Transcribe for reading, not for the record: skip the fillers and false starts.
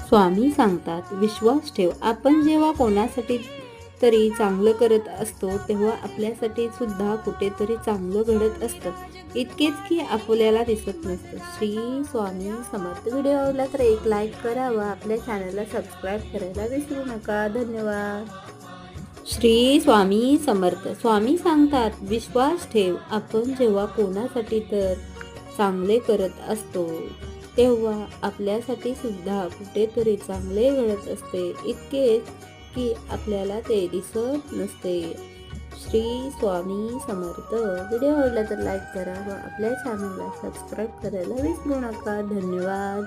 स्वामी सांगतात, विश्वास ठेव. आपण जेव्हा कोणासाठी तरी चांगलं करत असतो तेव्हा आपल्यासाठी सुद्धा कुठेतरी चांगलं घडत असतं. इतकेच की आपल्याला दिसत नसतं. श्री स्वामी समर्थ. व्हिडिओ आवडला तर एक लाईक करा व आपल्या चॅनलला सबस्क्राईब करायला विसरू नका. धन्यवाद. श्री स्वामी समर्थ. स्वामी सांगतात, विश्वास ठेव. आपण जेव्हा कोणासाठी तर चांगले करत असतो तेव्हा आपल्यासाठी सुद्धा कुठेतरी चांगले घडत असते. इतकेच की आपल्याला ते दिसत नसते. श्री स्वामी समर्थ. व्हिडिओ आवडला तर लाईक करा व आपल्या चॅनलला सबस्क्राईब करायला विसरू नका. धन्यवाद.